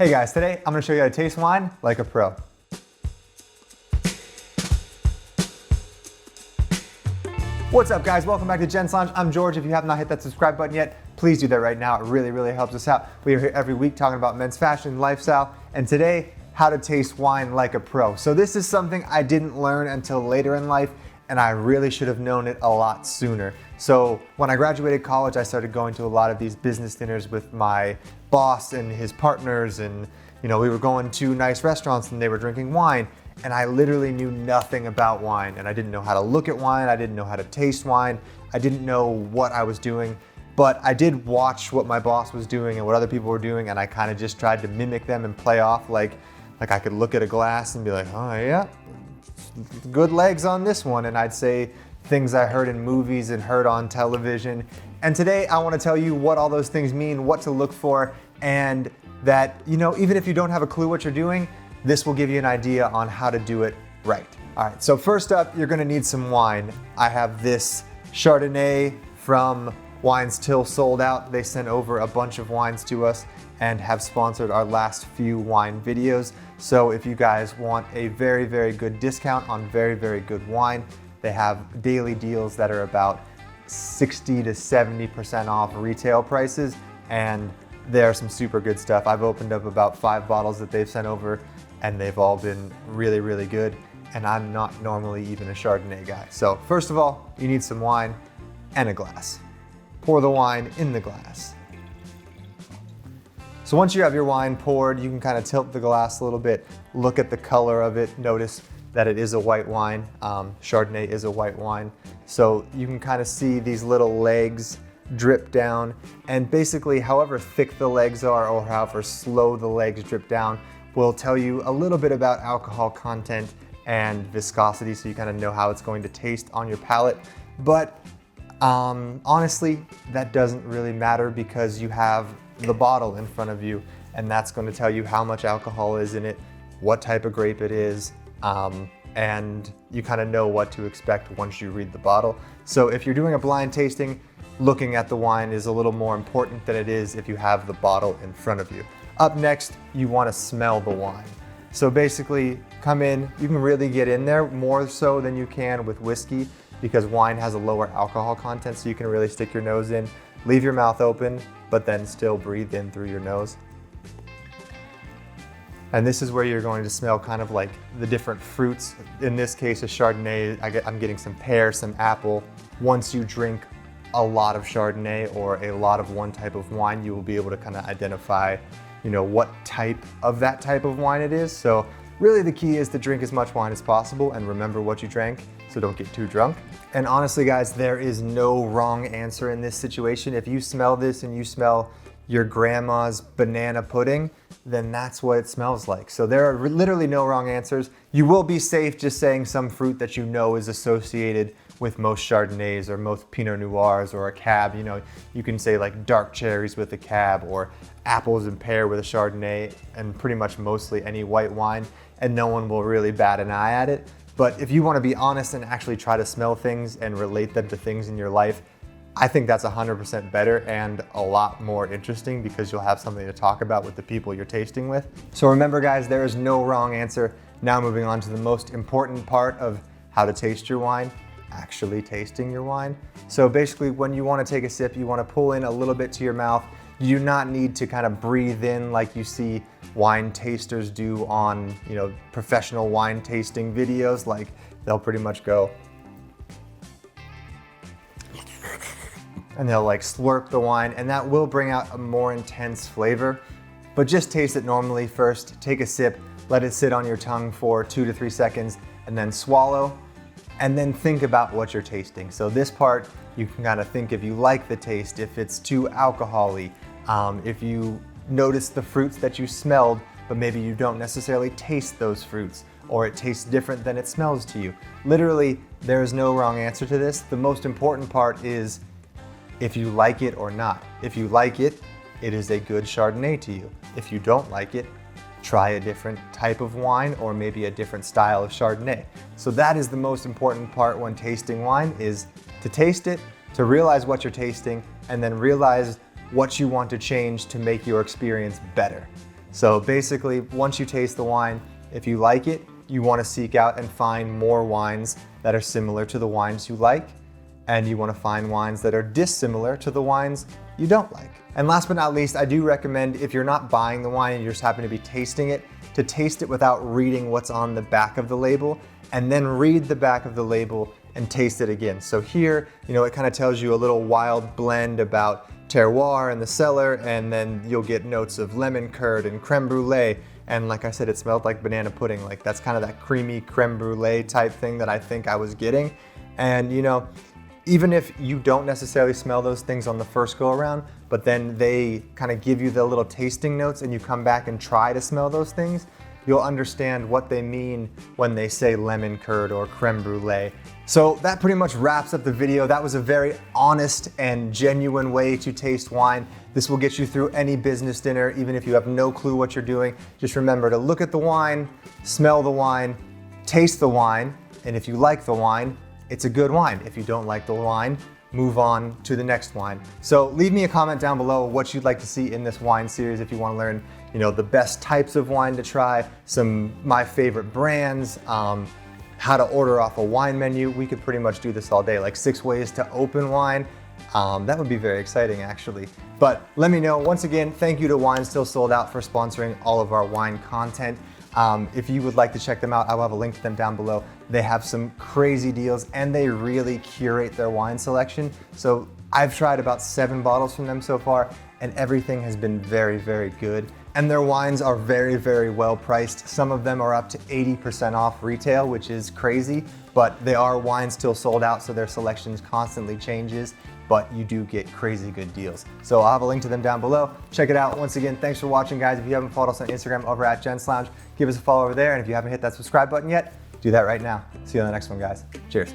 Hey guys, today I'm gonna show you how to taste wine like a pro. What's up guys, welcome back to Gents Lounge. I'm George. If you have not hit that subscribe button yet, please do that right now. It really helps us out. We are here every week talking about men's fashion, lifestyle, and today, how to taste wine like a pro. So this is something I didn't learn until later in life, and I really should have known it a lot sooner. So when I graduated college, I started going to a lot of these business dinners with my boss and his partners, and we were going to nice restaurants and they were drinking wine, and I literally knew nothing about wine, and I didn't know how to look at wine, I didn't know how to taste wine, I didn't know what I was doing, but I did watch what my boss was doing and what other people were doing, and I kind of just tried to mimic them and play off like I could look at a glass and be like, oh yeah, good legs on this one, and I'd say things I heard in movies and heard on television. And today I want to tell you what all those things mean, what to look for, and that, even if you don't have a clue what you're doing, this will give you an idea on how to do it right. All right, so first up, you're gonna need some wine. I have this Chardonnay from Wines Till Sold Out. They sent over a bunch of wines to us and have sponsored our last few wine videos. So if you guys want a very good discount on very good wine, they have daily deals that are about 60 to 70% off retail prices, and they're some super good stuff. I've opened up about 5 bottles that they've sent over, and they've all been really good, and I'm not normally even a Chardonnay guy. So first of all, you need some wine and a glass. Pour the wine in the glass. So once you have your wine poured, you can kind of tilt the glass a little bit, look at the color of it, notice that it is a white wine. Chardonnay is a white wine. So you can kind of see these little legs drip down, and basically however thick the legs are or however slow the legs drip down will tell you a little bit about alcohol content and viscosity, so you kind of know how it's going to taste on your palate. But honestly, that doesn't really matter because you have the bottle in front of you, and that's going to tell you how much alcohol is in it, what type of grape it is, and you kind of know what to expect once you read the bottle. So if you're doing a blind tasting, looking at the wine is a little more important than it is if you have the bottle in front of you. Up next, you want to smell the wine. So basically, come in, you can really get in there more so than you can with whiskey because wine has a lower alcohol content, so you can really stick your nose in, leave your mouth open, but then still breathe in through your nose. And this is where you're going to smell kind of like the different fruits. In this case, a Chardonnay, I'm getting some pear, some apple. Once you drink a lot of Chardonnay or a lot of one type of wine, you will be able to kind of identify, what type of that type of wine it is. So really the key is to drink as much wine as possible and remember what you drank, so don't get too drunk. And honestly guys, there is no wrong answer in this situation. If you smell this and you smell your grandma's banana pudding, then that's what it smells like. So there are literally no wrong answers. You will be safe just saying some fruit that you know is associated with most Chardonnays or most Pinot Noirs or a Cab. You can say like dark cherries with a Cab or apples and pear with a Chardonnay, and pretty much mostly any white wine, and no one will really bat an eye at it. But if you want to be honest and actually try to smell things and relate them to things in your life, I think that's 100% better and a lot more interesting because you'll have something to talk about with the people you're tasting with. So remember guys, there is no wrong answer. Now moving on to the most important part of how to taste your wine, actually tasting your wine. So basically when you want to take a sip, you want to pull in a little bit to your mouth. You do not need to kind of breathe in like you see wine tasters do on, professional wine tasting videos. Like they'll pretty much go, and they'll like slurp the wine, and that will bring out a more intense flavor. But just taste it normally first, take a sip, let it sit on your tongue for 2 to 3 seconds, and then swallow, and then think about what you're tasting. So this part, you can kind of think if you like the taste, if it's too alcohol-y, if you notice the fruits that you smelled, but maybe you don't necessarily taste those fruits, or it tastes different than it smells to you. Literally, there is no wrong answer to this. The most important part is if you like it or not. If you like it, it is a good Chardonnay to you. If you don't like it, try a different type of wine or maybe a different style of Chardonnay. So that is the most important part when tasting wine, is to taste it, to realize what you're tasting, and then realize what you want to change to make your experience better. So basically, once you taste the wine, if you like it, you want to seek out and find more wines that are similar to the wines you like, and you want to find wines that are dissimilar to the wines you don't like. And last but not least, I do recommend, if you're not buying the wine and you just happen to be tasting it, to taste it without reading what's on the back of the label, and then read the back of the label and taste it again. So here, it kind of tells you a little wild blend about terroir in the cellar, and then you'll get notes of lemon curd and creme brulee. And like I said, it smelled like banana pudding. Like that's kind of that creamy creme brulee type thing that I think I was getting. And even if you don't necessarily smell those things on the first go around, but then they kind of give you the little tasting notes and you come back and try to smell those things, you'll understand what they mean when they say lemon curd or creme brulee. So that pretty much wraps up the video. That was a very honest and genuine way to taste wine. This will get you through any business dinner, even if you have no clue what you're doing. Just remember to look at the wine, smell the wine, taste the wine, and if you like the wine, it's a good wine. If you don't like the wine, move on to the next wine. So leave me a comment down below what you'd like to see in this wine series. If you want to learn, the best types of wine to try, my favorite brands, how to order off a wine menu. We could pretty much do this all day, like 6 ways to open wine. That would be very exciting actually. But let me know. Once again, thank you to Wine Still Sold Out for sponsoring all of our wine content. If you would like to check them out, I will have a link to them down below. They have some crazy deals and they really curate their wine selection. So I've tried about 7 bottles from them so far and everything has been very, very good. And their wines are very, very well priced. Some of them are up to 80% off retail, which is crazy, but they are Wine Still Sold Out, so their selections constantly changes, but you do get crazy good deals. So I'll have a link to them down below. Check it out. Once again, thanks for watching, guys. If you haven't followed us on Instagram over at gentslounge, give us a follow over there. And if you haven't hit that subscribe button yet, do that right now. See you on the next one, guys. Cheers.